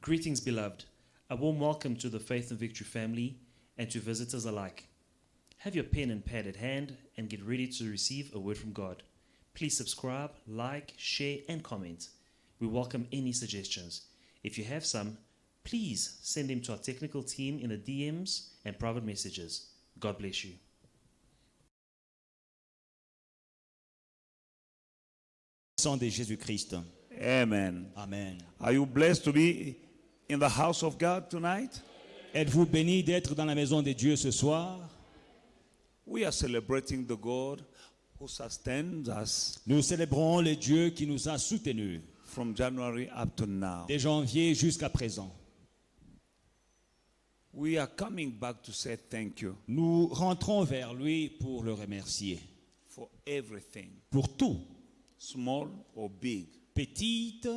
Greetings, beloved. A warm welcome to the Faith and Victory family and to visitors alike. Have your pen and pad at hand and get ready to receive a word from God. Please subscribe, like, share, and comment. We welcome any suggestions. If you have some, please send them to our technical team in the DMs and private messages. God bless you. Sang de Jésus-Christ. Amen. Amen. Are you blessed to be in the house of God tonight? Êtes-vous bénis d'être dans la maison de Dieu ce soir? We are celebrating the God who sustains us Nous célébrons le Dieu qui nous a soutenus from January up to now. de janvier jusqu'à présent. We are coming back to say thank you Nous rentrons vers lui pour le remercier for everything, pour tout, small or big. petite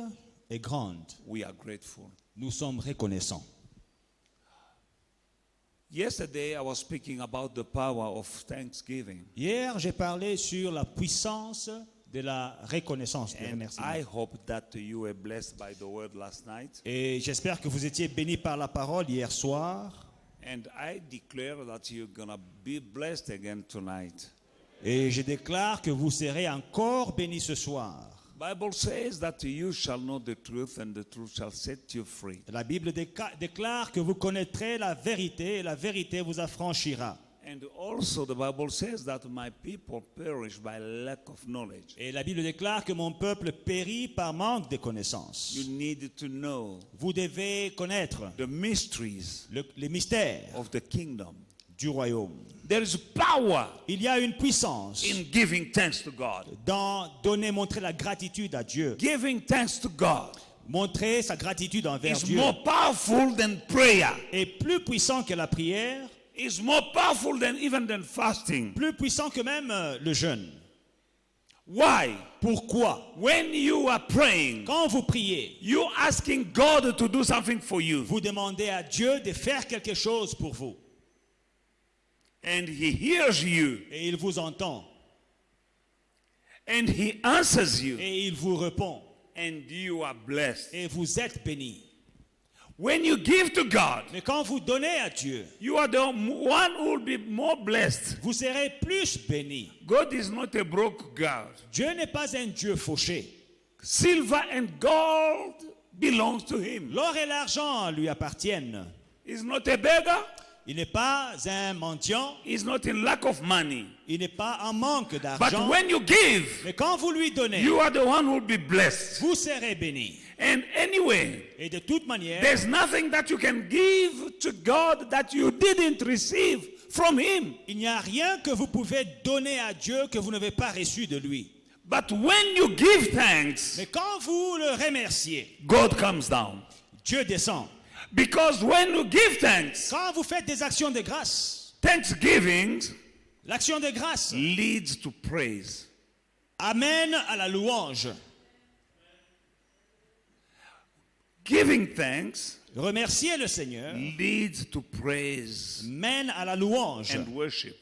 et grande. We are grateful. Nous sommes reconnaissants. Yesterday I was speaking about the power of thanksgiving, Hier, j'ai parlé sur la puissance de la reconnaissance, du and remerciement. I hope that you were blessed by the word last night. Et j'espère que vous étiez bénis par la parole hier soir. And I declare that you're gonna be blessed again tonight. Et je déclare que vous serez encore bénis ce soir. Bible says that you shall know the truth and the truth shall set you free. La Bible déclare que vous connaîtrez la vérité et la vérité vous affranchira. And also the Bible says that my people perish by lack of knowledge. Et la Bible déclare que mon peuple périt par manque de connaissances. You need to know Vous devez connaître the mysteries les mystères of the kingdom. du royaume. There is power Il y a une puissance in giving thanks to God. dans montrer la gratitude à Dieu. Giving thanks to God Montrer sa gratitude envers is Dieu more powerful than prayer. est plus puissant que la prière, Is more powerful than even than fasting. plus puissant que même le jeûne. Why? Pourquoi? When you are praying, Quand vous priez, you asking God to do something for you. vous demandez à Dieu de faire quelque chose pour vous. And He hears you. Et il vous entend. And He answers you. Et il vous répond. And you are blessed. Et vous êtes bénis. When you give to God, Mais quand vous donnez à Dieu, you are the one who will be more blessed. vous serez plus bénis. God is not a broke God. Dieu n'est pas un Dieu fauché. Silver and gold belongs to Him. L'or et l'argent lui appartiennent. He's not a beggar. Il n'est pas un mendiant. He's not in lack of money. Il n'est pas en manque But d'argent. when you give, Mais quand vous lui donnez, you are the one who will be blessed. vous serez bénis. And anyway, Et de toute manière, there's nothing that you can give to God that you didn't receive from Him. il n'y a rien que vous pouvez donner à Dieu que vous n'avez pas reçu de lui. But when you give thanks, Mais quand vous le remerciez, God comes down. Dieu descend. Because when you give thanks, Quand vous faites des actions de grâce, thanksgiving l'action de grâce leads to praise. amène à la louange. Giving thanks Remercier le Seigneur leads to praise mène à la louange and worship.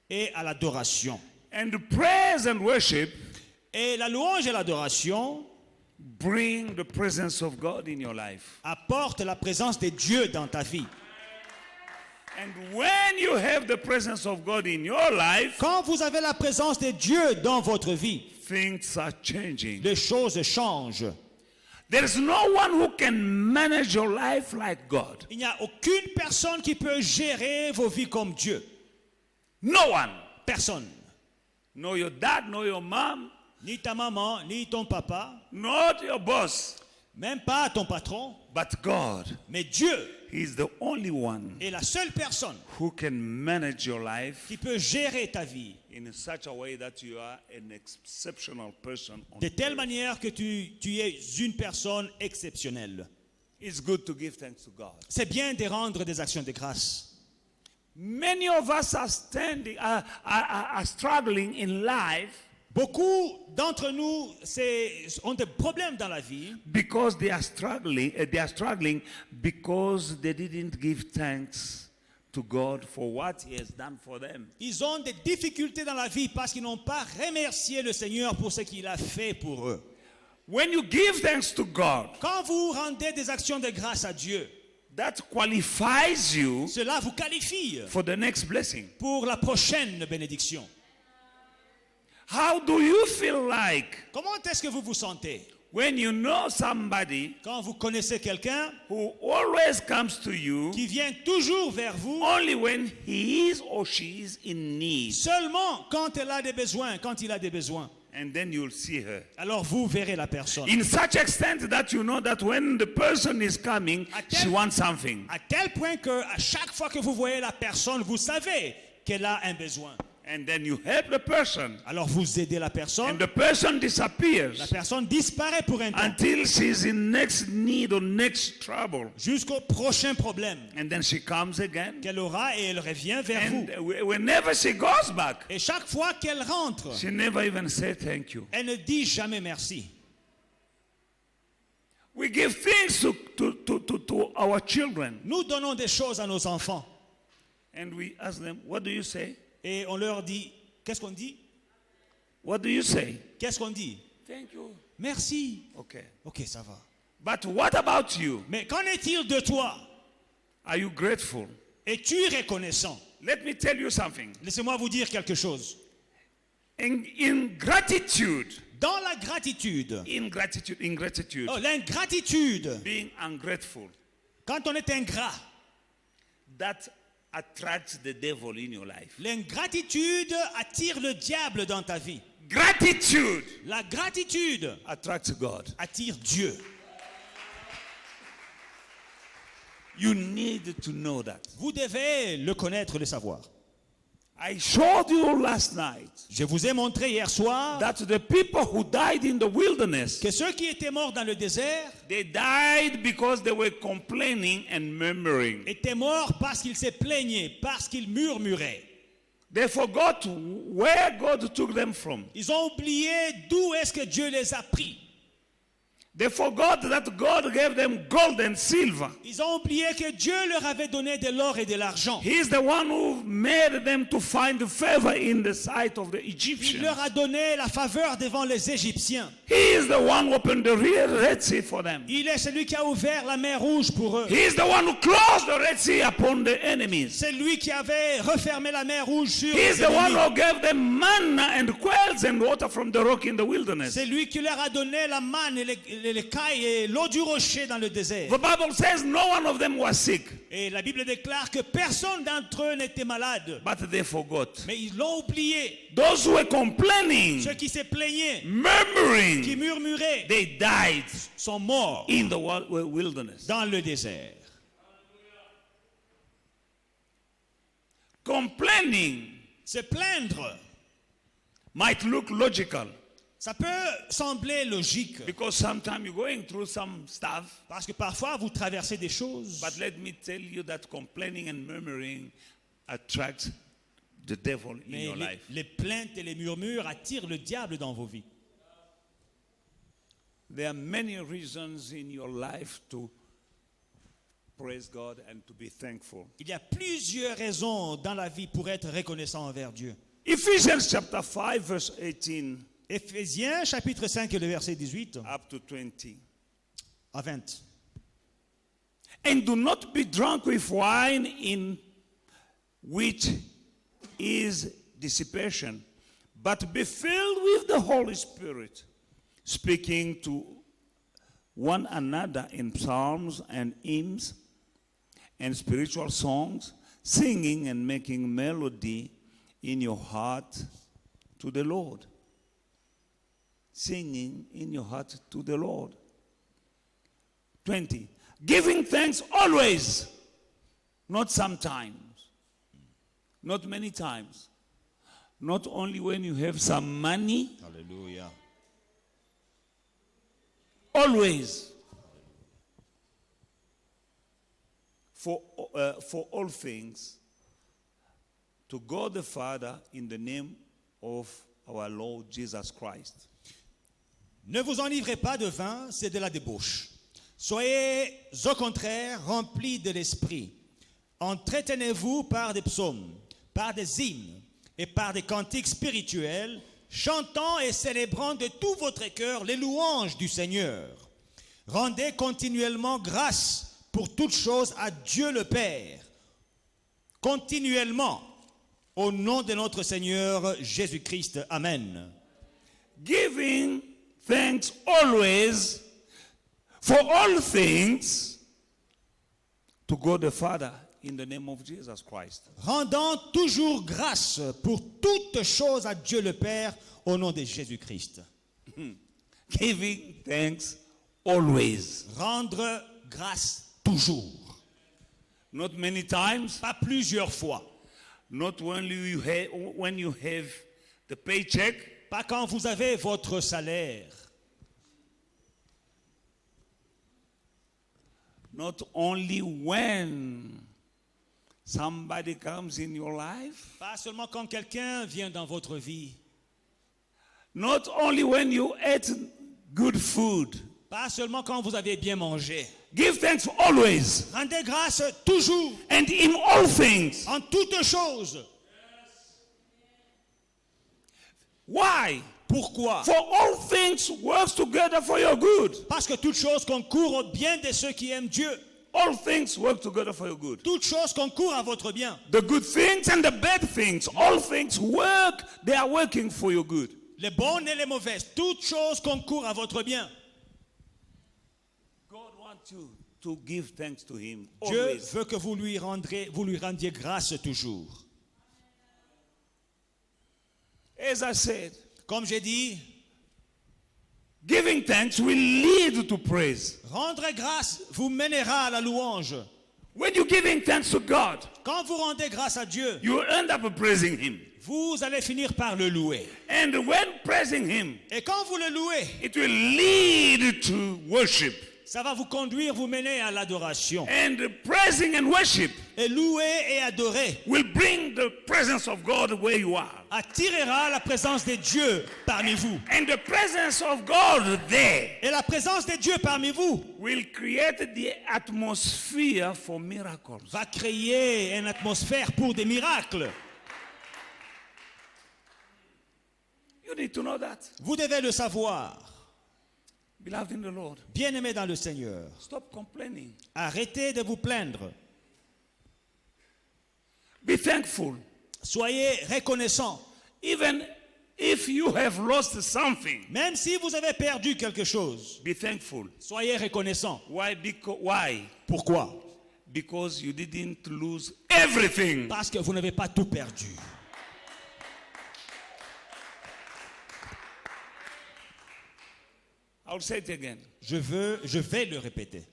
et à l'adoration. And praise and worship Et la louange et l'adoration bring the presence of God in your life. apportent la présence de Dieu dans ta vie. And when you have the presence of God in your life, Quand vous avez la présence de Dieu dans votre vie, things are changing. les choses changent. There is no one who can manage your life like God. Il n'y a aucune personne qui peut gérer vos vies comme Dieu. No one. Personne. No your dad, no your mom, Ni ta maman, ni ton papa, not your boss, même pas ton patron, but God. mais Dieu He is the only one est la seule personne who can manage your life qui peut gérer ta vie in such a way that you are an exceptional person. On de telle earth. manière que tu es une personne exceptionnelle. It's good to give thanks to God. C'est bien de rendre des actions de grâce. Many of us are struggling in life Beaucoup d'entre nous ont des problèmes dans la vie because they are struggling. They are struggling because they didn't give thanks to God for what He has done for them. Ils ont des difficultés dans la vie parce qu'ils n'ont pas remercié le Seigneur pour ce qu'il a fait pour eux. When you give thanks to God, Quand vous rendez des actions de grâce à Dieu, that qualifies you cela vous qualifie for the next blessing. pour la prochaine bénédiction. How do you feel like Comment est-ce que vous vous sentez when you know somebody quand vous connaissez quelqu'un who always comes to you qui vient toujours vers vous only when he is or she is in need? seulement quand elle a des besoins, quand il a des besoins? And then you'll see her. Alors vous verrez la personne. In such extent that you know that when the person is coming, she wants something. À tel point que à chaque fois que vous voyez la personne, vous savez qu'elle a un besoin. And then you help the person. Alors vous aidez la And personne. the person La disappears personne disparaît pour un temps until she's in next need or next trouble. jusqu'au prochain problème And then she comes again. qu'elle aura et elle revient vers vous. And whenever she goes back, Et chaque fois qu'elle rentre, she never even said thank you. elle ne dit jamais merci. We give things to our children. Nous donnons des choses à nos enfants And we ask them, what do you say? et on leur dit, qu'est-ce qu'on dit? What do you say? Qu'est-ce qu'on dit? Thank you. Merci. Okay. Ok, ça va. But what about you? Mais qu'en est-il de toi? Are you grateful? Es-tu reconnaissant? Let me tell you something. Laissez-moi vous dire quelque chose. In gratitude, Dans la gratitude, ingratitude, oh, l'ingratitude, being ungrateful, quand on est ingrat, that attracts the devil in your life. l'ingratitude attire le diable dans ta vie. Gratitude La gratitude attracts God. attire Dieu. You need to know that. Vous devez le connaître, le savoir. I showed you last night Je vous ai montré hier soir that the people who died in the wilderness, que ceux qui étaient morts dans le désert they died because they were complaining and murmuring. étaient morts parce qu'ils se plaignaient, parce qu'ils murmuraient. They forgot where God took them from. Ils ont oublié d'où est-ce que Dieu les a pris. They forgot that God gave them gold and silver. Ils ont oublié que Dieu leur avait donné de l'or et de l'argent. He's the one who made them to find favor in the sight of the Il Egyptians. leur a donné la faveur devant les Égyptiens. He is the one who opened the Red Sea for them. Il est celui qui a ouvert la mer Rouge pour eux. He is the one who closed the Red Sea upon the enemies. C'est lui qui avait refermé la mer Rouge sur He is les the one ennemis. who gave them manna and quails and water from the rock in the wilderness. C'est lui qui leur a donné la manne et les cailles et l'eau du rocher dans le désert. The Bible says no one of them was sick, Et la Bible déclare que personne d'entre eux n'était malade. but they forgot. Mais ils l'ont oublié. Those who were complaining, Ceux qui se plaignaient, qui murmuring, murmuraient, they died sont morts in the wilderness. dans le désert. Complaining Se plaindre, might look logical ça peut sembler logique. because sometimes you're going through some stuff. Parce que parfois, vous traversez des choses. But let me tell you that complaining and murmuring attracts the devil in Mais your life. les plaintes et les murmures attirent le diable dans vos vies. There are many reasons in your life to praise God and to be thankful. Il y a plusieurs raisons dans la vie pour être reconnaissant envers Dieu. Ephesians chapter 5 verse 18 Éphésiens chapitre 5 et le verset 18 up to 20. à 20. And do not be drunk with wine in which is dissipation, but be filled with the Holy Spirit, speaking to one another in psalms and hymns and spiritual songs, singing and making melody in your heart to the Lord. Singing in your heart to the Lord. 20. Giving thanks always, not sometimes, not many times, not only when you have some money, Alléluia. always. For all things, to God the Father in the name of our Lord Jesus Christ. Ne vous enivrez pas de vin, c'est de la débauche. Soyez au contraire remplis de l'esprit. Entretenez-vous par des psaumes, par des hymnes et par des cantiques spirituels, chantant et célébrant de tout votre cœur les louanges du Seigneur. Rendez continuellement grâce pour toutes choses à Dieu le Père, continuellement, au nom de notre Seigneur Jésus-Christ. Amen. Giving thanks always for all things to God the Father in the name of Jesus Christ. Rendant toujours grâce pour toutes choses à Dieu le Père, au nom de Jésus-Christ. Giving thanks always. Rendre grâce toujours. Not many times, Pas plusieurs fois. not only when you have the paycheck, Pas quand vous avez votre salaire. not only when somebody comes in your life, Pas seulement quand quelqu'un vient dans votre vie. not only when you ate good food. Pas seulement quand vous avez bien mangé. Give thanks always Rendez grâce toujours, and in all things. en toutes choses. Why? Pourquoi? For all things works together for your good. Parce que toutes choses concourent au bien de ceux qui aiment Dieu. All things work together for your good. Toutes choses concourent à votre bien. The good things and the bad things, all things work, they are working for your good. Les bonnes et les mauvaises, toutes choses concourent à votre bien. God wants you to give thanks to him Dieu always. veut que vous lui rendiez grâce toujours. As I said, Comme j'ai dit, giving thanks will lead to praise. rendre grâce vous mènera à la louange. When you're giving thanks to God, Quand vous rendez grâce à Dieu, you end up praising him. vous allez finir par le louer. And when praising him, Et quand vous le louez, it will lead to worship. ça va vous conduire, vous mener à l'adoration. And praising and worship Et louer et adorer will bring the presence of God where you are. attirera la présence de Dieu parmi vous. And the presence of God there Et la présence de Dieu parmi vous will create the atmosphere for miracles. va créer une atmosphère pour des miracles. You need to know that. Vous devez le savoir. Beloved in the Lord, Bien-aimés dans le Seigneur, stop complaining. arrêtez de vous plaindre. Be thankful. Soyez reconnaissants. Even if you have lost something, Même si vous avez perdu quelque chose, be thankful. soyez reconnaissants. Why? Why? Pourquoi? Because you didn't lose everything. Parce que vous n'avez pas tout perdu. I'll say it again. Je vais le répéter.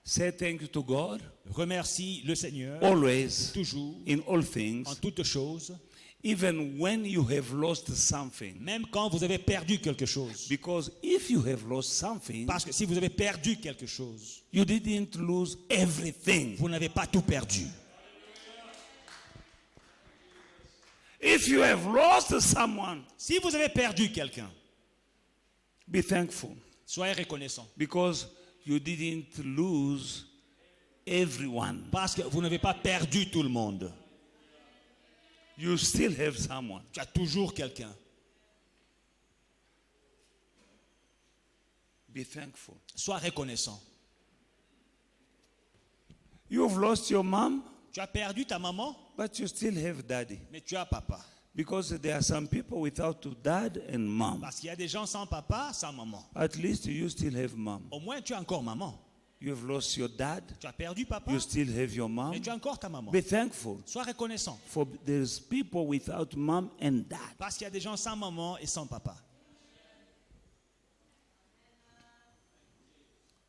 Say thank you to God Remercie le Seigneur always, toujours, in all en things, toutes choses, even when you have lost something. même quand vous avez perdu quelque chose. Because if you have lost something, Parce que si vous avez perdu quelque chose, you didn't lose everything. vous n'avez pas tout perdu. If you have lost someone, Si vous avez perdu quelqu'un, be thankful. soyez reconnaissants. Because you didn't lose everyone. Parce que vous n'avez pas perdu tout le monde. You still have someone. Tu as toujours quelqu'un. Be thankful. Sois reconnaissant. You've lost your mom, Tu as perdu ta maman, but you still have daddy. mais tu as papa. Because there are some people without dad and mom. Parce qu'il y a des gens sans papa, sans maman. At least you still have mom. Au moins, tu as encore maman. You've lost your dad, Tu as perdu papa, you still have your mom. mais tu as encore ta maman. Be thankful. Sois reconnaissant. For there's people without mom and dad. Parce qu'il y a des gens sans maman et sans papa.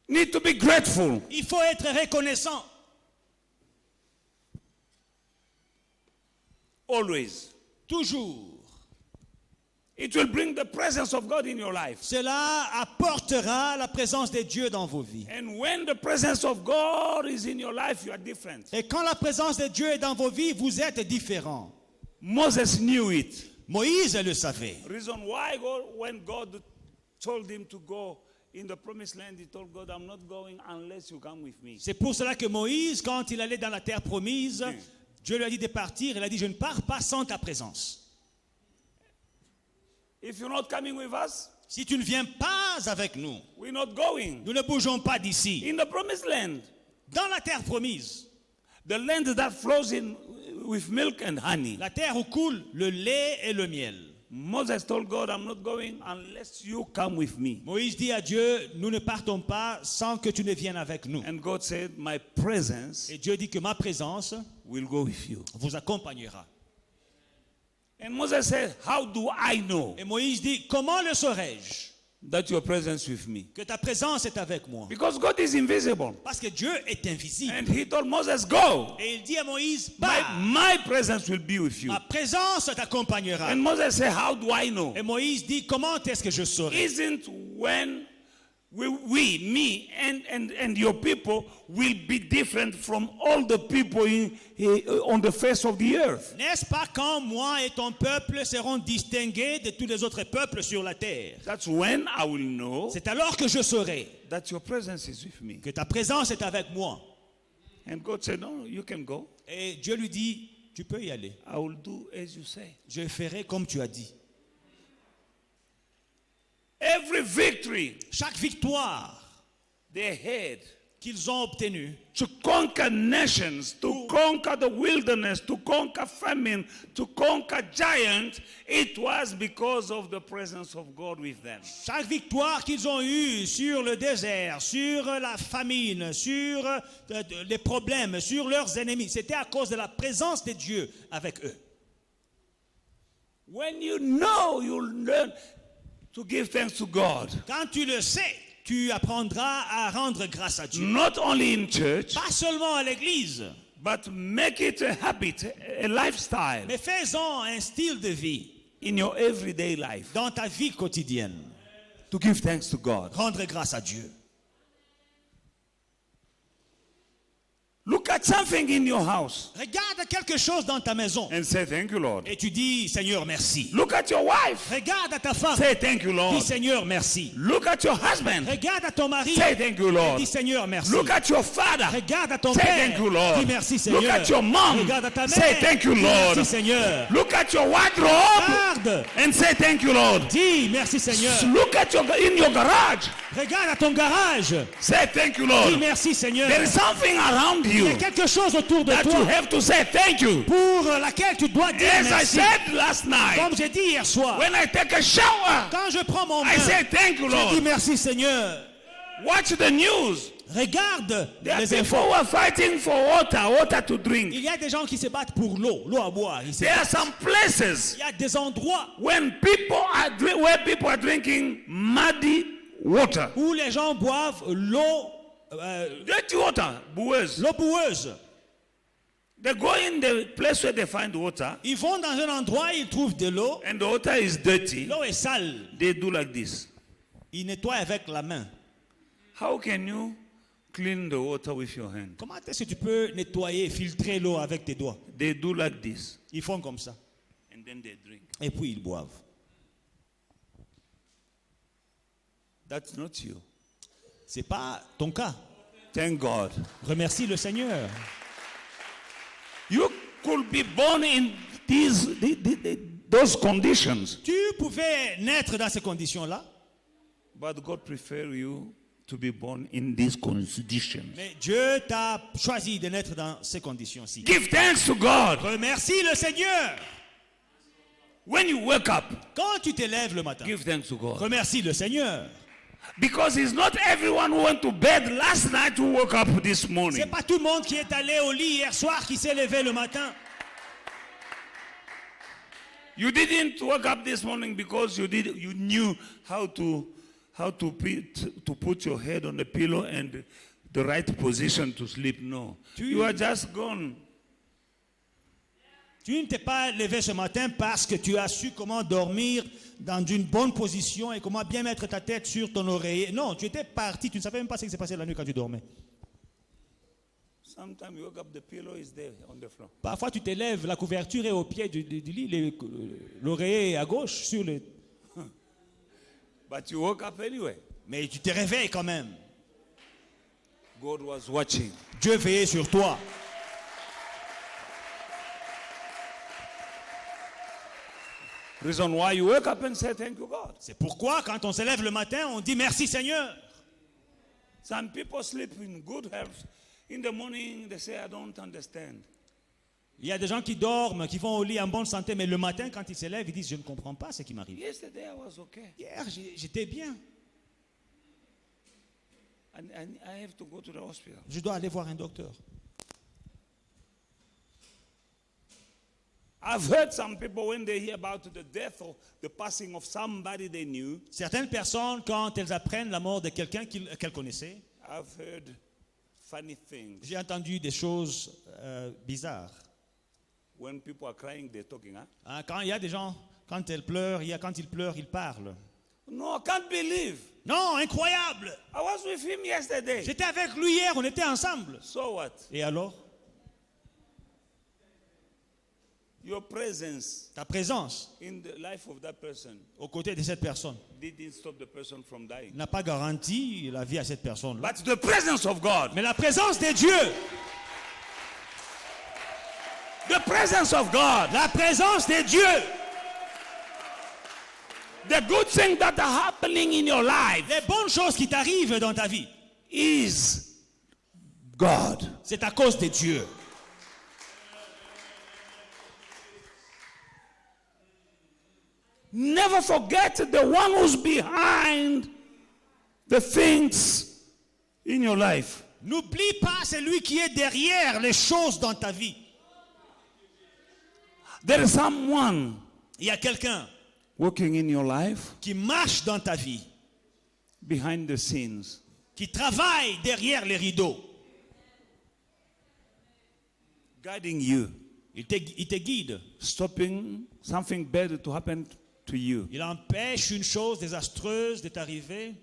Need to be grateful. Il faut être reconnaissant. Always. Toujours. It will bring the presence of God in your life. Cela apportera la présence de Dieu dans vos vies. And when the presence of God is in your life, you are different. Et quand la présence de Dieu est dans vos vies, vous êtes différents. Moses knew it. Moïse le savait. Reason why when God told him to go in the promised land, he told God, I'm not going unless you come with me. C'est pour cela que Moïse, quand il allait dans la terre promise, Dieu lui a dit de partir. Il a dit, je ne pars pas sans ta présence. If you're not coming with us, Si tu ne viens pas avec nous, we're not going. nous ne bougeons pas d'ici. In the promised land, Dans la terre promise, the land that flows in with milk and honey. la terre où coule le lait et le miel. Moses told God, I'm not going unless you come with me. Moïse dit à Dieu, nous ne partons pas sans que tu ne viennes avec nous. And God said, my presence Et Dieu dit que ma présence will go with you. vous accompagnera. And Moses said, how do I know Et Moïse dit, comment le saurais-je that your presence with me? que ta présence est avec moi? Because God is invisible. Parce que Dieu est invisible. And he told Moses, go. Et il dit à Moïse, My, pars, my presence will be with you. ma présence t'accompagnera. And Moses said, how do I know? Et Moïse dit, comment est-ce que je saurai? Isn't when me and your people will be different from all the people on the face of the earth. N'est-ce pas quand moi et ton peuple seront distingués de tous les autres peuples sur la terre? That's when I will know C'est alors que je saurai that your presence is with me. que ta présence est avec moi. And God said, no, you can go. Et Dieu lui dit, tu peux y aller. I will do as you say. Je ferai comme tu as dit. Every victory Chaque victoire they had qu'ils ont obtenue to conquer nations, to conquer the wilderness, to conquer famine, to conquer giants, it was because of the presence of God with them. chaque victoire qu'ils ont eue sur le désert, sur la famine, sur les problèmes, sur leurs ennemis, c'était à cause de la présence de Dieu avec eux. When you know, you'll learn to give thanks to God. Quand tu le sais, tu apprendras à rendre grâce à Dieu. Not only in church, Pas seulement à l'église, but make it a habit, a lifestyle mais fais-en un style de vie in your everyday life dans ta vie quotidienne. to give thanks to God. Rendre grâce à Dieu. Look at something in your house Regarde quelque chose dans ta maison and say thank you, Lord. et tu dis Seigneur merci. Look at your wife. Regarde à ta femme, Say thank you, dis Lord. Seigneur merci. Look at your husband. Regarde à ton mari, Say thank you, Lord. dis Seigneur merci. Look at your father. Regarde à ton Say père, thank you, Lord. dis merci Seigneur. Look at your mom. Regarde à ta mère, Say thank you, dis Lord. merci Seigneur. Look at your wardrobe Regarde, and say thank you, Lord. dis merci Seigneur. Look at in your garage. Regarde à ton garage, Say thank you, dis Lord. merci Seigneur. There is something around Il y you a quelque chose autour de that you toi have to say thank you. pour laquelle tu dois dire As I merci. said last night, Comme j'ai dit hier soir, when I take a shower, quand je prends mon bain, I say thank you, je dis Lord. merci Seigneur. Watch the news. Regarde There are les people infos. who are fighting for water to drink. Il y a des gens qui se battent pour l'eau à boire. Ils se There are battent. some places Il y a des endroits where people are drinking muddy water. où les gens boivent l'eau Dirty water, boueuse. l'eau boueuse. They go in the place where they find water, Ils vont dans un endroit, ils trouvent de l'eau. and the water is dirty. L'eau est sale. They do like this. Ils nettoient avec la main. How can you clean the water with your hand? Comment est-ce que tu peux nettoyer, filtrer l'eau avec tes doigts? They do like this, Ils font comme ça. and then they drink. Et puis ils boivent. That's not you. C'est pas ton cas. Thank God. Remercie le Seigneur. You could be born in those conditions, Tu pouvais naître dans ces conditions-là, but God prefer you to be born in these conditions. mais Dieu t'a choisi de naître dans ces conditions-ci. Give thanks to God. Remercie le Seigneur. When you wake up, Quand tu te lèves le matin, give thanks to God. remercie le Seigneur. Because it's not everyone who went to bed last night who woke up this morning. C'est pas tout le monde qui est allé au lit hier soir qui s'est levé le matin. You didn't wake up this morning because you knew how to put your head on the pillow and the right position to sleep. No. You are just gone. Tu ne t'es pas levé ce matin parce que tu as su comment dormir dans une bonne position et comment bien mettre ta tête sur ton oreiller. Non, tu étais parti, tu ne savais même pas ce qui s'est passé la nuit quand tu dormais. Sometimes you wake up, the pillow is there on the floor. Parfois tu te lèves, la couverture est au pied du lit, l'oreiller est à gauche sur le... But you woke up anyway. Mais tu te réveilles quand même. God was watching. Dieu veillait sur toi. Reason why you wake up and say thank you, God. C'est pourquoi, quand on se lève le matin, on dit merci Seigneur. Some people sleep in good health. In the morning, they say, I don't understand. Il y a des gens qui dorment, qui vont au lit en bonne santé, mais le matin, quand ils se lèvent, ils disent, je ne comprends pas ce qui m'arrive. Yesterday, I was okay. Hier, j'étais bien. And I have to go to the hospital. Je dois aller voir un docteur. I've heard some people, when they hear about the death or the passing of somebody they knew, Certaines personnes, quand elles apprennent la mort de quelqu'un qu'elles connaissaient, I've heard funny things. j'ai entendu des choses bizarres. When people are crying, they're talking, huh? Hein, quand il y a des gens, quand ils pleurent, ils parlent. No, I can't believe. Non, incroyable! I was with him yesterday. J'étais avec lui hier, on était ensemble. So what? Et alors? Your presence Ta présence in the life of that person aux côtés de cette personne didn't stop the person from dying. n'a pas garanti la vie à cette personne. But the presence of God, Mais la présence de Dieu, the presence of God, la présence de Dieu, the good things that are happening in your life les bonnes choses qui t'arrivent dans ta vie, is God. c'est à cause de Dieu. Never forget the one who's behind the things in your life. N'oublie pas celui qui est derrière les choses dans ta vie. There is someone Il y a quelqu'un working in your life qui marche dans ta vie, behind the scenes. qui travaille derrière les rideaux. Guiding you, Il te guide. stopping something bad to happen to you. Il empêche une chose désastreuse de t'arriver.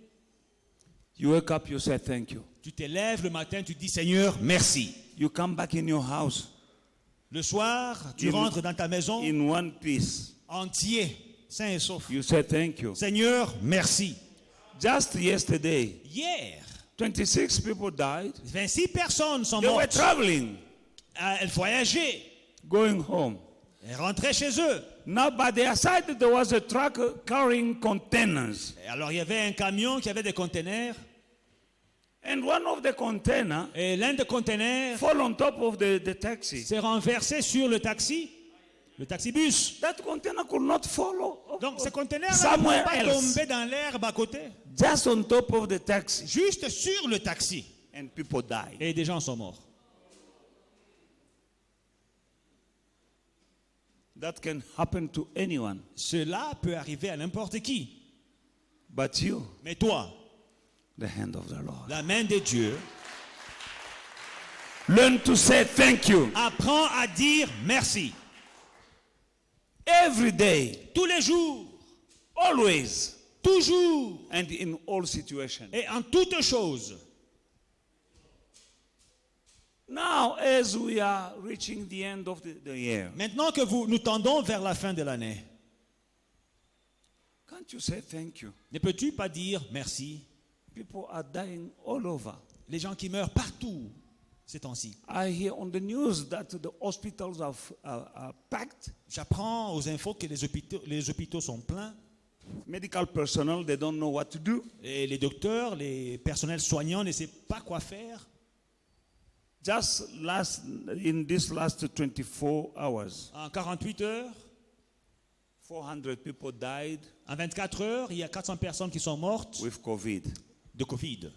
You wake up, you say thank you. Tu te lèves le matin, tu dis Seigneur, merci. You come back in your house Le soir, tu In- rentres dans ta maison in one piece. entier, sain et sauf. You say thank you. Seigneur, merci. Just yesterday, Hier, 26 people died. 26 personnes sont They were mortes. traveling, Elles voyageaient. going home. Elles rentraient chez eux. Now, by their side, there was a truck carrying containers. Et alors, il y avait un camion qui avait des conteneurs. And one of the containers Et l'un des conteneurs fall on top of the taxi. s'est renversé sur le taxibus. That container could not follow. Donc, ces conteneurs ne Somewhere pas else. tomber dans l'herbe à côté. Just on top of the taxi. Juste sur le taxi. And people died. Et des gens sont morts. That can happen to anyone. Cela peut arriver à n'importe qui. But you, Mais toi, the hand of the Lord. la main de Dieu, Learn to say thank you. apprends à dire merci. Every day, Tous les jours, always, toujours and in all situations. et en toutes choses. Now, as we are reaching the end of the year, Maintenant que nous tendons vers la fin de l'année, can't you say thank you? ne peux-tu pas dire merci? People are dying all over. Les gens qui meurent partout ces temps-ci. I hear on the news that the hospitals are packed. J'apprends aux infos que les hôpitaux sont pleins Medical personnel, they don't know what to do. et les docteurs, les personnels soignants ne savent pas quoi faire. Just in this last 24 hours, En 48 heures, 400 people died en 24 heures, il y a 400 personnes qui sont mortes with COVID. de Covid.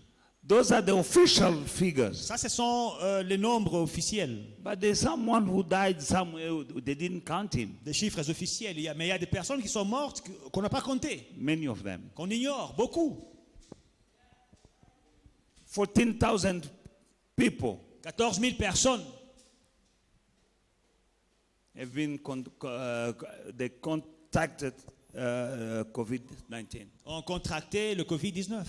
Those are the official figures. Ça, ce sont les nombres officiels, But there's someone who died somewhere, they didn't count him. des chiffres officiels. Mais il y a des personnes qui sont mortes qu'on n'a pas comptées, Many of them. qu'on ignore, beaucoup. 14,000 people 14 000 personnes have been they contacted COVID-19 ont contracté le Covid-19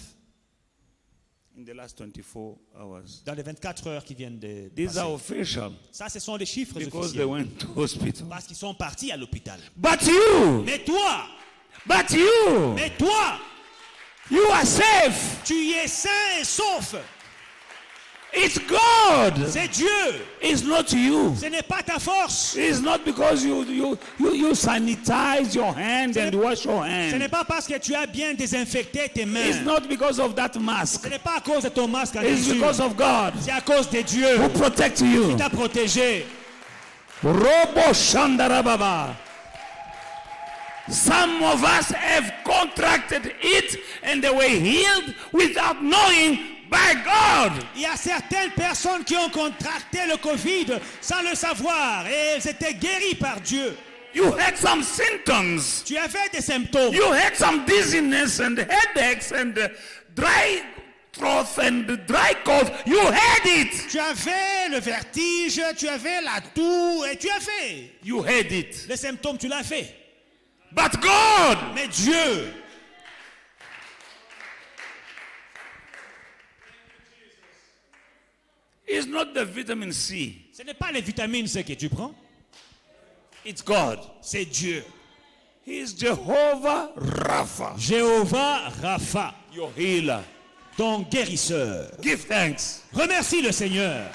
in the last 24 hours. dans les 24 heures qui viennent de These passer. are official Ça, ce sont les chiffres because they officiels. went to hospital. Parce qu'ils sont partis à l'hôpital. But you, Mais toi, you are safe. tu y es sain et sauf. It's God. C'est Dieu. It's not you. Ce n'est pas ta force. It's not because you sanitize your hands and wash your Ce n'est hands. pas parce que tu as bien désinfecté tes It's mains. not because of that mask. Ce n'est pas à cause de ton masque en It's tissu. because of God C'est à cause de Dieu who protects you. qui t'a protégé. Robo Shandarababa. Some of us have contracted it and they were healed without knowing by God. Il y a certaines personnes qui ont contracté le Covid sans le savoir et elles étaient guéries par Dieu. You had some symptoms. Tu avais des symptômes. You had some dizziness and headaches and dry throat and dry cough. You had it. Tu avais le vertige, tu avais la toux et tu as fait. You had it. Les symptômes, tu l'as fait. But God, Mais Dieu, is not the vitamin C. ce n'est pas les vitamines C que tu prends. It's God. C'est Dieu. He is Jehovah Rapha, Jéhovah Rapha, your healer. ton guérisseur. Give thanks. Remercie le Seigneur.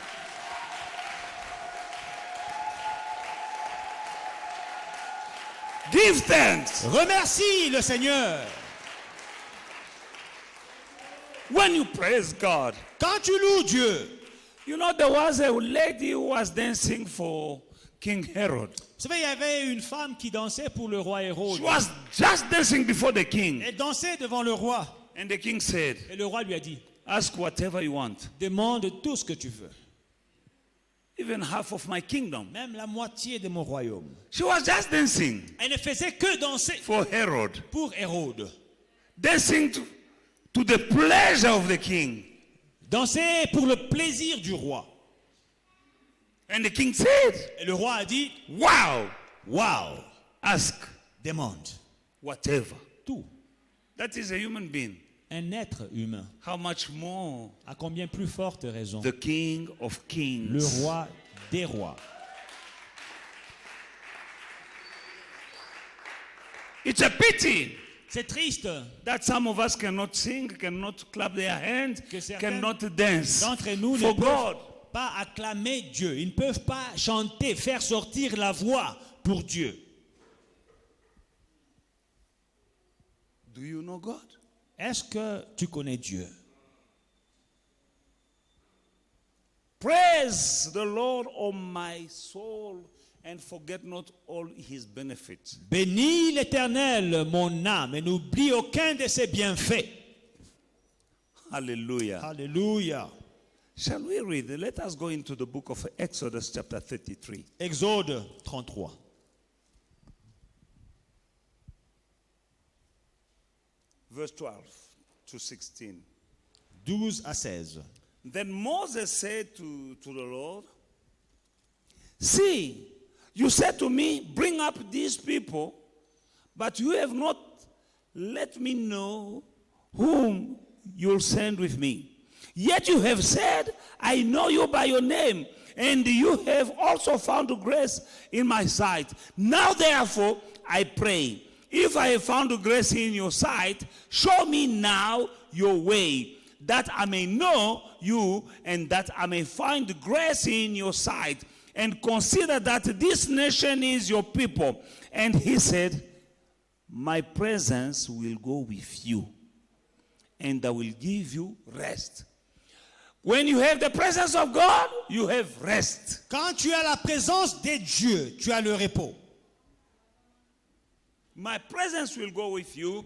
Give thanks. Remercie le Seigneur. When you praise God, Quand tu loues Dieu, you know there was a lady who was dancing for King Herod. vous savez, il y avait une femme qui dansait pour le roi Hérode. She was just dancing before the king. Elle dansait devant le roi. And the king said, Et le roi lui a dit, ask whatever you want. demande tout ce que tu veux. Even half of my kingdom. Même la moitié de mon royaume. She was just dancing Elle ne faisait que danser for Herod. pour Hérode. Dancing to the pleasure of the king. Danser pour le plaisir du roi. And the king said, Et le roi a dit, wow, waouh, ask demande whatever. tout. That is a human being. Un être humain. How much more À combien plus forte raison the King of Kings. le roi des rois. It's a pity C'est triste that some of us cannot sing, cannot clap their hands, que certains cannot dance d'entre nous ne for peuvent God. pas acclamer Dieu. Ils ne peuvent pas chanter, faire sortir la voix pour Dieu. Do you know God? Est-ce que tu connais Dieu? Praise the Lord, O my soul, and forget not all his benefits. Bénis l'Éternel, mon âme, et n'oublie aucun de ses bienfaits. Hallelujah. Alléluia. Shall we read? Let us go into the book of Exodus chapter 33. Exode 33. Verse 12 to 16. 12 à 16. Then Moses said to the Lord, see, you said to me, bring up these people, but you have not let me know whom you'll send with me. Yet you have said, I know you by your name, and you have also found grace in my sight. Now therefore, I pray, if I have found grace in your sight, show me now your way, that I may know you and that I may find grace in your sight. And consider that this nation is your people. And he said, my presence will go with you, and I will give you rest. When you have the presence of God, you have rest. Quand tu as la présence de Dieu, tu as le repos. My presence will go with you,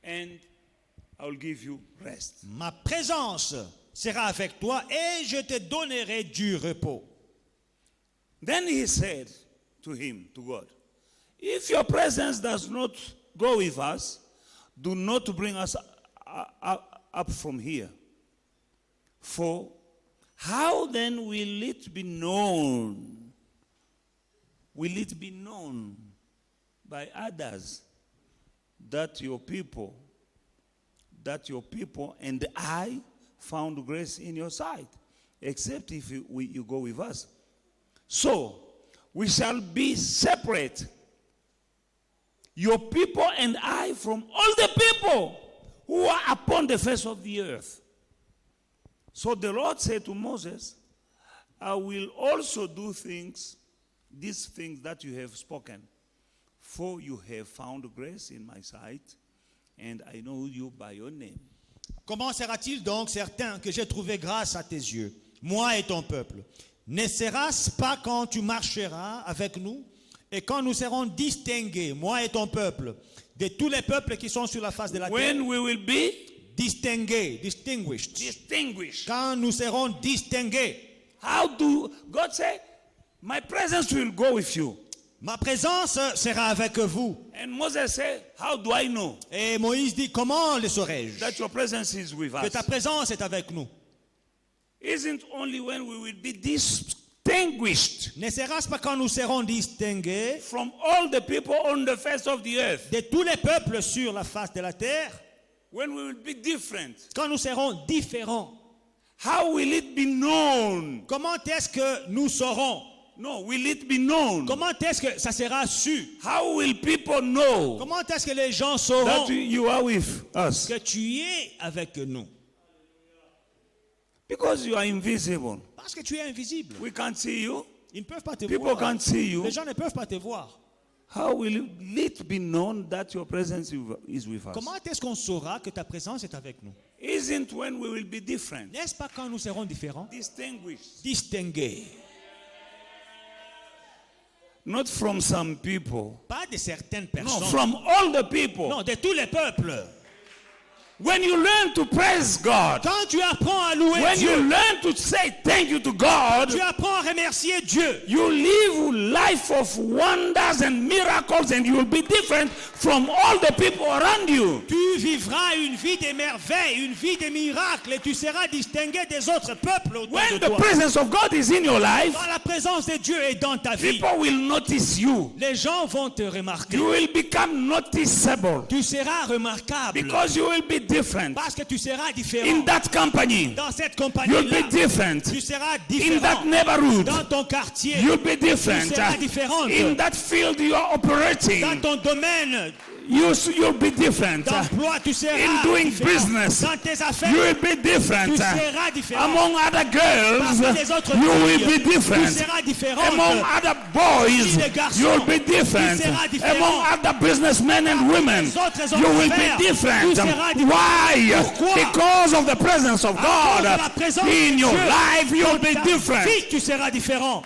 and I will give you rest. Ma présence sera avec toi et je te donnerai du repos. Then he said to him, to God, if your presence does not go with us, do not bring us up from here. For how then will it be known? Will it be known by others that your people and I found grace in your sight, except if you go with us? So we shall be separate, your people and I, from all the people who are upon the face of the earth. So the Lord said to Moses, I will also do these things that you have spoken, for you have found grace in my sight, and I know you by your name. Comment sera-t-il donc certain que j'ai trouvé grâce à tes yeux, moi et ton peuple? Ne sera-ce pas quand tu marcheras avec nous et quand nous serons distingués, moi et ton peuple, de tous les peuples qui sont sur la face de la terre? When we will be Distingués, distinguished. distinguished. Quand nous serons distingués. How do God say, my presence will go with you? Ma présence sera avec vous. And Moses said, how do I know Et Moïse dit, comment le saurais-je? that your presence is with Que us? ta présence est avec nous. Isn't only when we will be distinguished Ne sera-ce pas quand nous serons distingués from all the people on the face of the earth, de tous les peuples sur la face de la terre, when we will be different, quand nous serons différents? how will it be known? Comment est-ce que nous saurons? No, will it be known? Comment est-ce que ça sera su? How will people know Comment est-ce que les gens sauront that you are with us? que tu es avec nous? Because you are invisible. Parce que tu es invisible. We can't see you. Ils ne peuvent pas te People voir. can't see you. Les gens ne peuvent pas te voir. How will it be known that your presence is with us? Comment est-ce qu'on saura que ta présence est avec nous? Isn't when we will be different, N'est-ce pas quand nous serons différents? distinguished, Distingués. not from some people, Pas de certaines no, personnes. from all the people. Non, de tous les peuples. When you learn to praise God, Quand tu apprends à louer when Dieu, you learn to say thank you to God, tu apprends à remercier Dieu. you live a life of wonders and miracles, and you will be different from all the people around you. Tu vivras une vie des merveilles, une vie des miracles, et tu seras distingué des autres peuples autour de When the toi. presence of God is in your life, Quand la présence de Dieu est dans ta vie, people will notice you. les gens vont te remarquer. You will become noticeable Tu seras remarquable because you will be different parce que tu seras différent. in that company. Dans cette You'll compagnie-là, be different tu seras in différent. that neighborhood. Dans ton quartier, You'll be different tu seras différente. in that field you are Dans operating. ton domaine You'll be different d'emploi, tu seras in doing différent. business. Dans tes affaires, You will be different tu seras différent. among other girls. Parmi les autres You will filles, be different tu seras différente. among other boys. Les garçons, You'll be different tu seras différent. among other businessmen and women. les autres You will affaires, be different. tu seras différent. Why? Pourquoi? Because of the presence of À cause de la God présence in de your Dieu, life. You'll dans be ta different. vie, tu seras différent.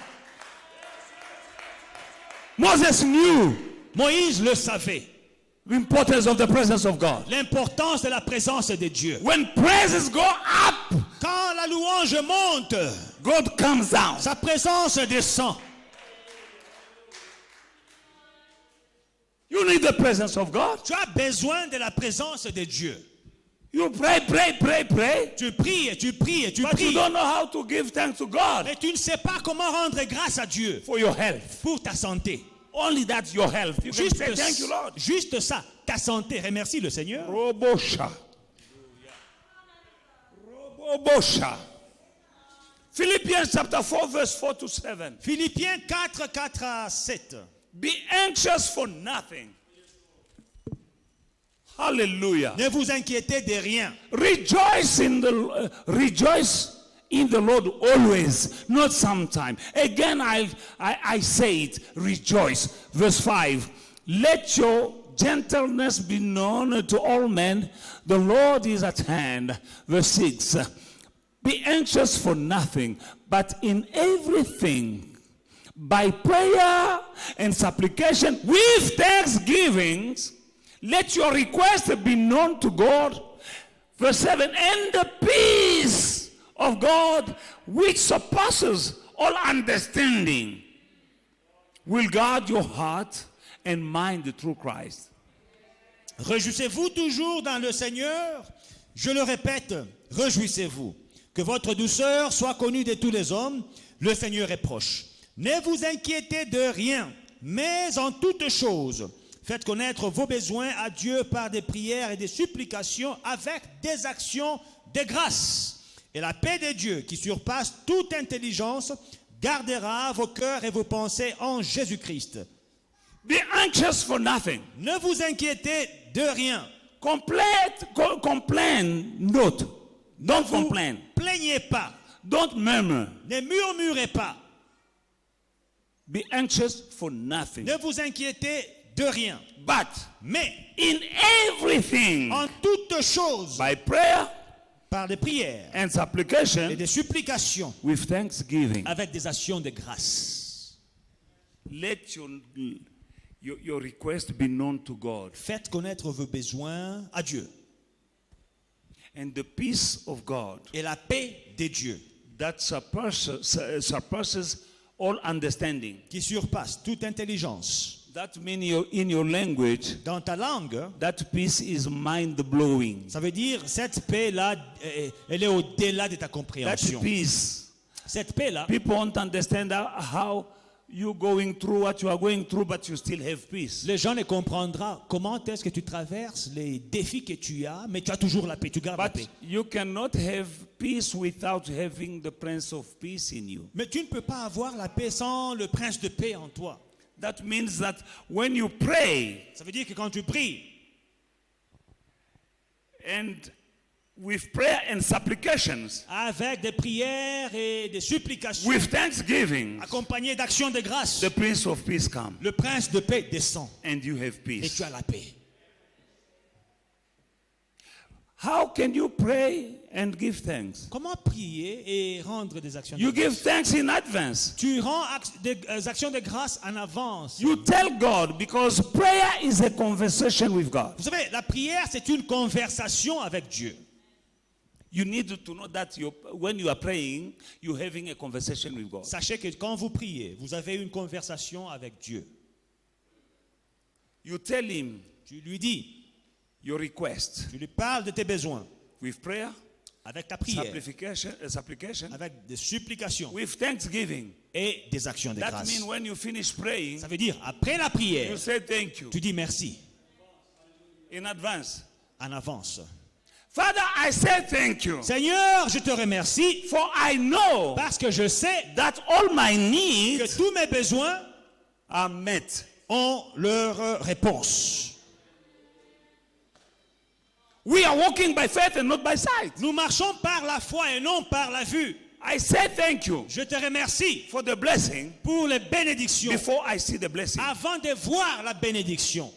Moses knew Moïse le savait. the importance of the presence of God. L'importance de la présence de Dieu. When praises go up, Quand la louange monte, God comes down. sa présence descend. You need the presence of God. Tu as besoin de la présence de Dieu. You pray. Tu pries et tu pries et tu But you pries. don't know how to give thanks to God Mais tu ne sais pas comment rendre grâce à Dieu for your health. pour ta santé. Only that's your health. You can say thank you, Lord. Juste ça, ta santé. Remercie le Seigneur. Robosha. Robosha. Philippians chapter 4 verse 4 to 7. Philippiens 4, 4 à 7. Be anxious for nothing. Hallelujah. Ne vous inquiétez de rien. Rejoice in the Lord always, not sometime. Again, I say it, rejoice. Verse 5. Let your gentleness be known to all men. The Lord is at hand. Verse 6. Be anxious for nothing, but in everything, by prayer and supplication, with thanksgivings, let your requests be known to God. Verse 7, and the peace of God, which surpasses all understanding, will guard your heart and mind through Christ. Réjouissez-vous toujours dans le Seigneur. Je le répète, réjouissez-vous. Que votre douceur soit connue de tous les hommes. Le Seigneur est proche. Ne vous inquiétez de rien, mais en toutes choses, faites connaître vos besoins à Dieu par des prières et des supplications avec des actions de grâce. Et la paix de Dieu, qui surpasse toute intelligence, gardera vos cœurs et vos pensées en Jésus-Christ. Be anxious for nothing. Ne vous inquiétez de rien. Complain not. Don't vous complain. plaignez pas. Don't murmur. Ne murmurez pas. Be anxious for nothing. Ne vous inquiétez de rien. But Mais in everything, en toutes choses, by prayer par des prières and et supplication, des supplications, with thanksgiving, avec des actions de grâce, let your request be known to God. faites connaître vos besoins à Dieu. And the peace of God Et la paix de Dieu, that surpasses all understanding. qui surpasse toute intelligence. That means in your language, Dans ta langue, that peace is mind-blowing. ça veut dire cette paix-là, elle est au-delà de ta That compréhension. peace, Cette paix-là, people don't understand how you going through what you are going through, but you still have peace. les gens ne comprendront comment est-ce que tu traverses les défis que tu as, mais tu as toujours la paix, tu gardes la But paix. you cannot have peace without having the Prince of Peace in you. Mais tu ne peux pas avoir la paix sans le prince de paix en toi. That means that when you pray Ça veut dire que quand tu pries, and with prayer and supplications, avec des prières et des supplications, with thanksgiving, accompagnées d'actions de grâce, the Prince of Peace comes le prince de paix descend and you have et peace. tu as la paix. How can you pray and give thanks? Comment prier et rendre des actions You de give grâce? thanks in advance. Tu rends des actions de grâce en avance. You tell God, because prayer is a conversation with God. Vous savez, la prière, c'est une conversation avec Dieu. You need to know that when you are praying, you're having a conversation with God. Sachez que quand vous priez, vous avez une conversation avec Dieu. You tell him Tu lui dis, your request tu lui parles de tes besoins with prayer, avec ta prière, supplication, avec des supplications with thanksgiving. et des actions de That grâce. means when you finish praying, Ça veut dire, après la prière, you say thank you tu dis merci in advance. en avance. Father, I say thank you, Seigneur, je te remercie for I know parce que je sais that all my que needs tous mes besoins are met. ont leur réponse. We are walking by faith and not by sight. Nous marchons par la foi et non par la vue. I say thank you Je te remercie for the blessing pour les bénédictions before I see the blessing. avant de voir la bénédiction.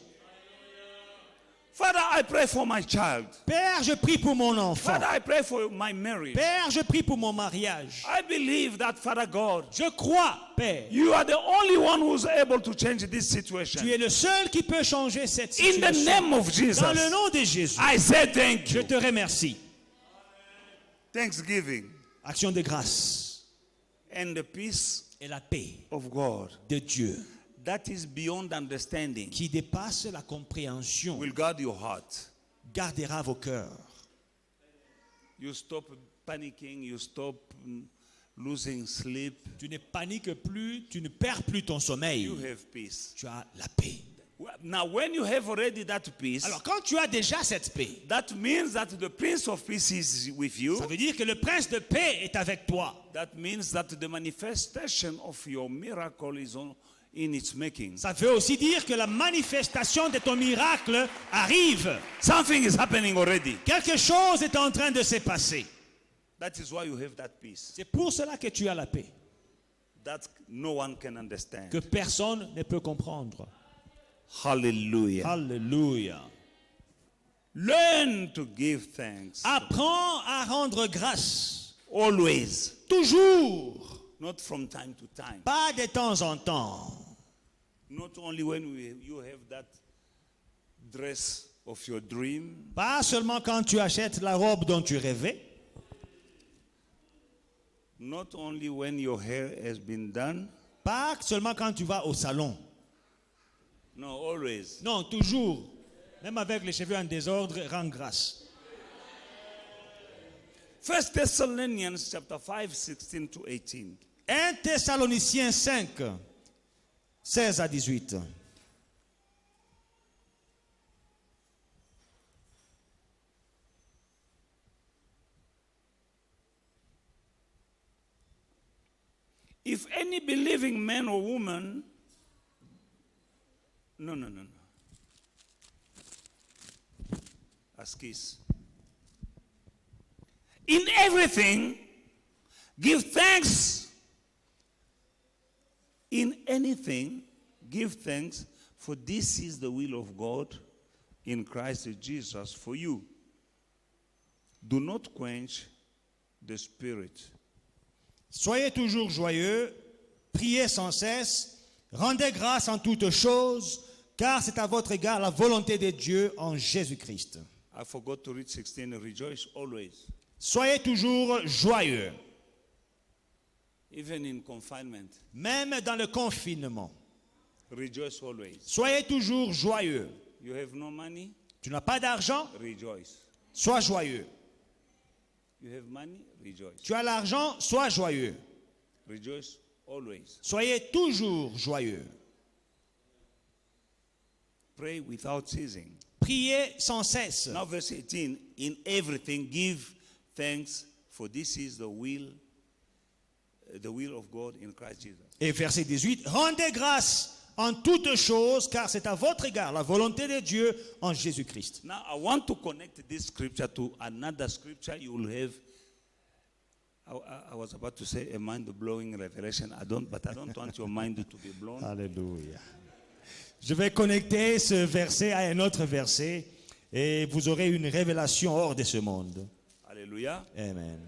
Father, I pray for my child. Père, je prie pour mon enfant. Father, I pray for my marriage. Père, je prie pour mon mariage. I believe that, Father God, Je crois, Père, you are the only one who's able to change this situation. tu es le seul qui peut changer cette In the situation. name of Jesus, Dans le nom de Jésus, I say thank je you. te remercie. Thanksgiving Action de grâce and the peace et la paix of God de Dieu that is beyond understanding qui dépasse la compréhension will guard your heart. gardera vos cœurs. You stop panicking, you stop losing sleep. Tu ne paniques plus, tu ne perds plus ton sommeil. You have peace. Tu as la paix. Now, when you have already that peace, Alors quand tu as déjà cette paix, that means that the Prince of Peace is with you. ça veut dire que le prince de paix est avec toi. That means that the manifestation of your miracle is in its making. Ça veut aussi dire que la manifestation de ton miracle arrive. Something is happening already. Quelque chose est en train de se passer. That is why you have that peace C'est pour cela que tu as la paix, that no one can understand. que personne ne peut comprendre. Hallelujah. Alléluia. Learn to give thanks. Apprends à rendre grâce. Always. Toujours. Not from time to time. Pas de temps en temps. Not only when you have that dress of your dream. Pas seulement quand tu achètes la robe dont tu rêvais. Not only when your hair has been done. Pas seulement quand tu vas au salon. No, always. Non, toujours. Même avec les cheveux en désordre, rends grâce. 1 Thessalonians chapter 5, 16 to 18. 1 Thessaloniciens 5, 16 à 18. If any believing man or woman, no. Askis. In everything, give thanks. In anything, give thanks, for this is the will of God in Christ Jesus for you. Do not quench the spirit. Soyez toujours joyeux, priez sans cesse, rendez grâce en toutes choses, car c'est à votre égard la volonté de Dieu en Jésus-Christ. I forgot to read 16. Rejoice always. Soyez toujours joyeux, Even in confinement, même dans le confinement. rejoice always. Soyez toujours joyeux. You have no money? Tu n'as pas d'argent? Rejoice. Sois joyeux. You have money? Rejoice. Tu as l'argent? Sois joyeux. Rejoice always. Soyez toujours joyeux. Pray without ceasing. Priez sans cesse. Now verse 18, in everything give thanks, for this is the will of God in Christ Jesus. Et verset 18, rendez grâce en toutes choses, car c'est à votre égard la volonté de Dieu en Jésus-Christ. Now I want to connect this scripture to another scripture you will have. I was about to say a mind-blowing revelation. But I don't want your mind to be blown. Alléluia. Je vais connecter ce verset à un autre verset et vous aurez une révélation hors de ce monde. Hallelujah. Amen.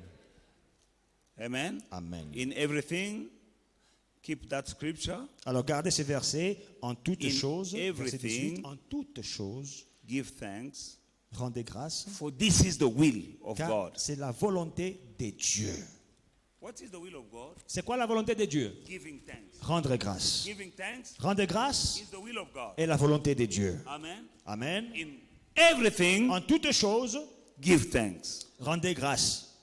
Amen. Amen. In everything, keep that scripture. Alors gardez ce verset en toutes In choses. Verset 18, everything, en toutes choses, give thanks, rendez grâce, for this is the will of car God. c'est la volonté de Dieu. What is the will of God? C'est quoi la volonté de Dieu? Giving thanks. Rendre grâce. Giving thanks Rendre grâce is the will of God. est la volonté de Dieu. Amen. Amen. In everything, En toutes choses, give thanks. rendez grâce.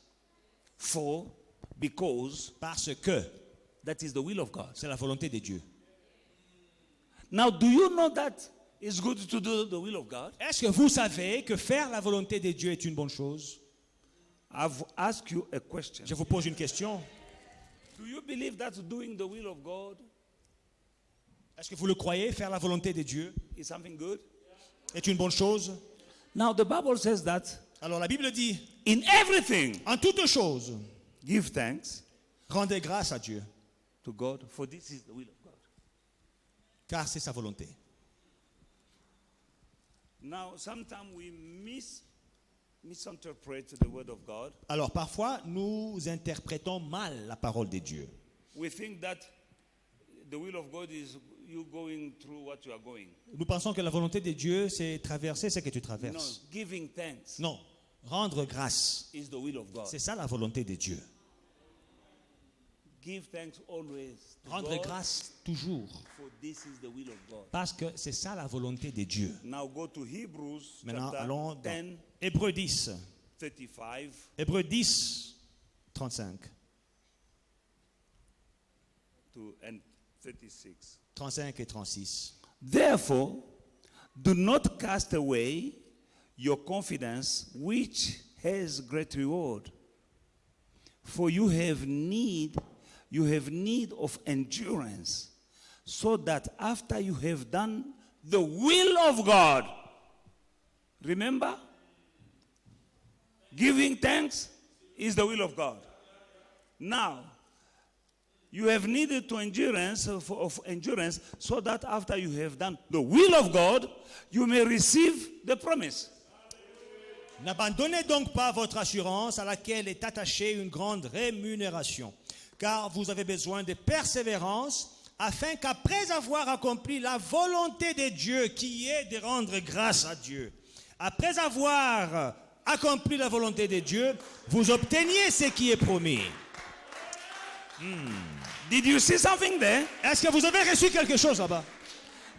Because Parce que that is the will of God. c'est la volonté de Dieu. Now, do you know that it's good to do the will of God? Est-ce que vous savez que faire la volonté de Dieu est une bonne chose? I've asked you a question. Je vous pose une question. Do you believe that doing the will of God Est-ce que vous le croyez, faire la volonté de Dieu is something good? est une bonne chose? Now, the Bible says that Alors la Bible dit, in everything, en toutes choses, give thanks rendez grâce à Dieu, to God, for this is the will of God. car c'est sa volonté. Now, sometimes we misinterpret the word of God. Alors parfois, nous interprétons mal la parole de Dieu. We think that the will of God is you going through what you are going. Nous pensons que la volonté de Dieu, c'est traverser ce que tu No, traverses. giving thanks Non, rendre grâce, is the will of God. c'est ça la volonté de Dieu. Give thanks always to Rendre God, grâce toujours, for this is the will of God. parce que c'est ça la volonté de Dieu. Now go to Hebrews Maintenant, chapter allons dans 10, Hébreux 10. 35 Hébreux 10, 35. and 36. 35 et 36. Therefore, do not cast away your confidence, which has great reward. For you have need of endurance, so that after you have done the will of God, remember, giving thanks is the will of God. Now, you have needed to endurance of endurance, so that after you have done the will of God, you may receive the promise. N'abandonnez donc pas votre assurance à laquelle est attachée une grande rémunération, car vous avez besoin de persévérance, afin qu'après avoir accompli la volonté de Dieu, qui est de rendre grâce à Dieu, après avoir accompli la volonté de Dieu, vous obteniez ce qui est promis. Did you see something there? Est-ce que vous avez reçu quelque chose là-bas?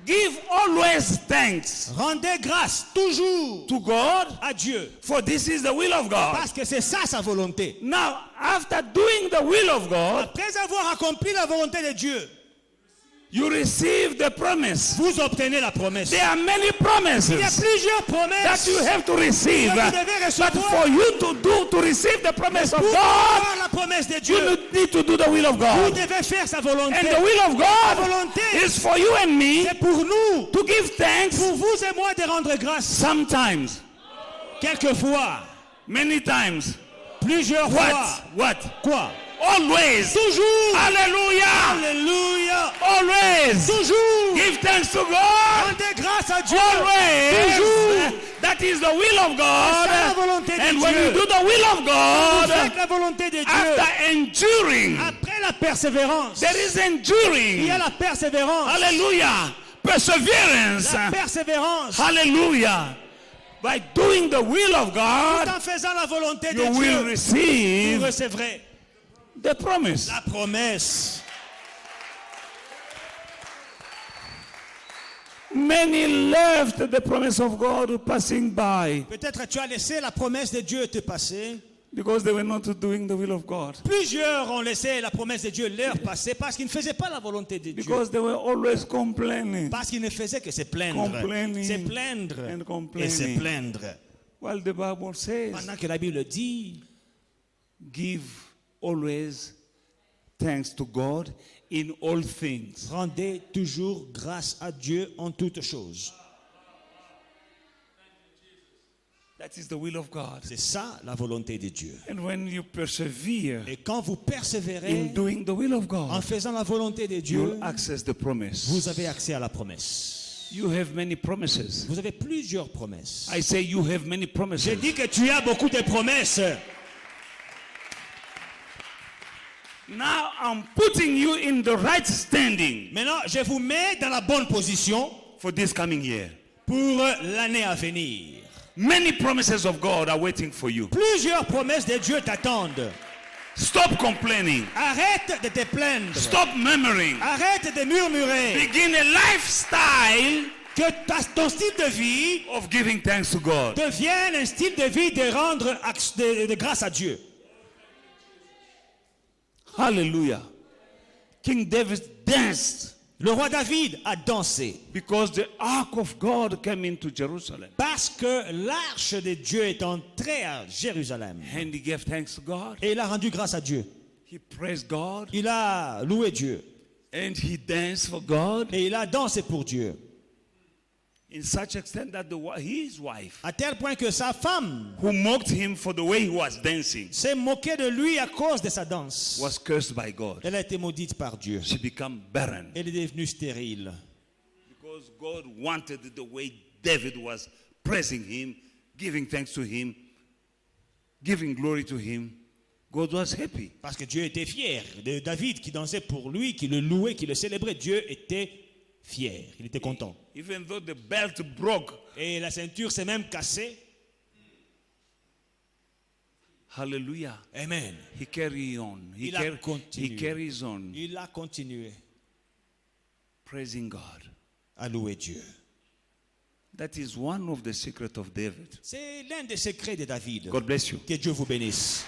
Give always thanks Rendez grâce toujours to God, à Dieu, for this is the will of God. parce que c'est ça sa volonté. Now, after doing the will of God, Après avoir accompli la volonté de Dieu, you receive the promise. vous obtenez la promesse. There are many Il y a promises plusieurs that promesses you have to receive. que vous devez But recevoir. for you to receive the promise of Pour God, avoir la promesse de you Dieu, need to do the will of vous God. devez faire sa volonté. And the will of La God volonté, is for you and me c'est pour nous, to give thanks pour vous et moi de rendre grâce. sometimes, Quelquefois, many times, Plusieurs fois. What? Quoi? Always. Toujours. Hallelujah. Alléluia. Always. Toujours. Give thanks to God. Rendez grâce à Dieu. Always. Toujours. That is the will of C'est la God. volonté de And when you Dieu. do the will of Vous God, faites la volonté de Dieu. after enduring, Après la persévérance, there is il y a enduring. la persévérance. Hallelujah. Perseverance. La persévérance. Hallelujah. By doing the will of Tout God, en faisant la volonté de you will Dieu, vous receive recevrez the promise. la promesse. Many left the promise of God passing by Peut-être tu as laissé la promesse de Dieu te passer. because they were not doing the will of God. Plusieurs ont laissé la promesse de Dieu leur passer parce qu'ils ne faisaient pas la volonté de Dieu. Because they were always complaining. Parce qu'ils ne faisaient que se plaindre. Complaining Se plaindre. and Et se complaining. plaindre. While the Bible says, Pendant que la Bible dit, give always thanks to God in all things. rendez toujours grâce à Dieu en toutes choses. That is the will of God. C'est ça la volonté de Dieu. And when you persevere Et quand vous persévérez in doing the will of en God, faisant la volonté de you Dieu, will access the promise. vous avez accès à la promesse. You have many promises. Vous avez plusieurs promesses. I say you have many J'ai promises. dit que tu as beaucoup de promesses. Now I'm putting you in the right standing Maintenant, je vous mets dans la bonne position for this coming year. pour l'année à venir. Many promises of God are waiting for you. Plusieurs promesses de Dieu t'attendent. Stop complaining. Arrête de te plaindre. Stop murmuring. Arrête de murmurer. Begin a lifestyle Que ton style de vie of giving thanks to God. devienne un style de vie de rendre de grâce à Dieu. Hallelujah. King David danced Le roi David a dansé because the ark of God came into Jerusalem. parce que l'arche de Dieu est entrée à Jérusalem. And he gave thanks to God. Et il a rendu grâce à Dieu. He praised God. Il a loué Dieu. And he danced for God Et il a dansé pour Dieu. in such extent that his wife, À tel point que sa femme who mocked him for the way he was dancing, s'est moquée de lui à cause de sa danse. was cursed by God. Elle a été maudite par Dieu. She became barren Elle est devenue stérile. because God wanted the way David was praising him, giving thanks to him, giving glory to him. God was happy. Parce que Dieu était fier de David qui dansait pour lui, qui le louait, qui le célébrait. Dieu était fier. Il était content. Even though the belt broke. Et la ceinture s'est même cassée. Hallelujah. Amen. He carried on. He carries on Il a continué praising God. à louer Dieu. That is one of the secrets of David. C'est l'un des secrets de David. God bless you. Que Dieu vous bénisse.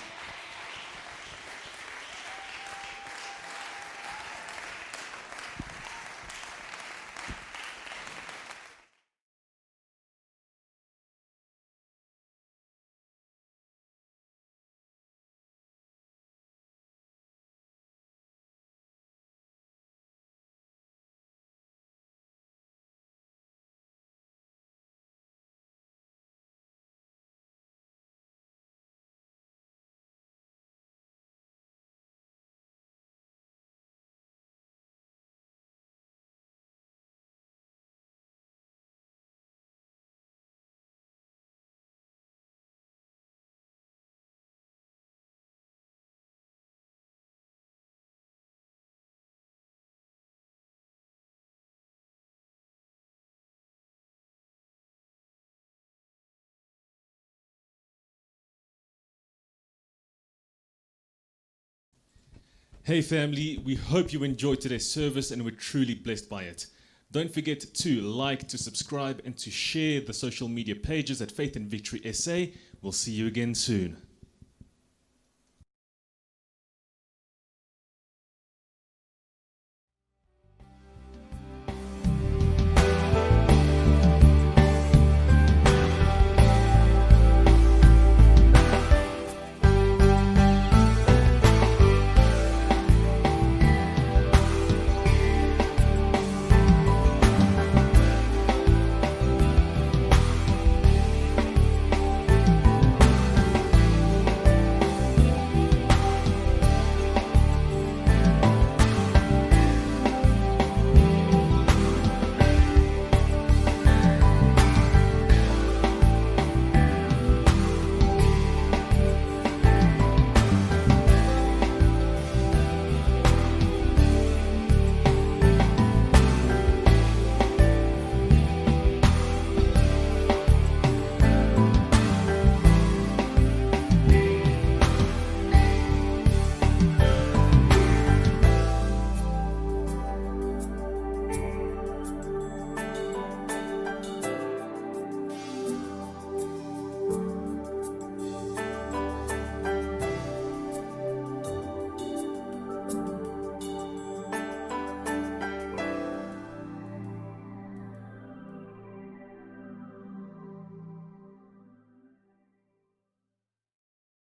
Hey family, we hope you enjoyed today's service and were truly blessed by it. Don't forget to like, to subscribe and to share the social media pages at Faith and Victory SA. We'll see you again soon.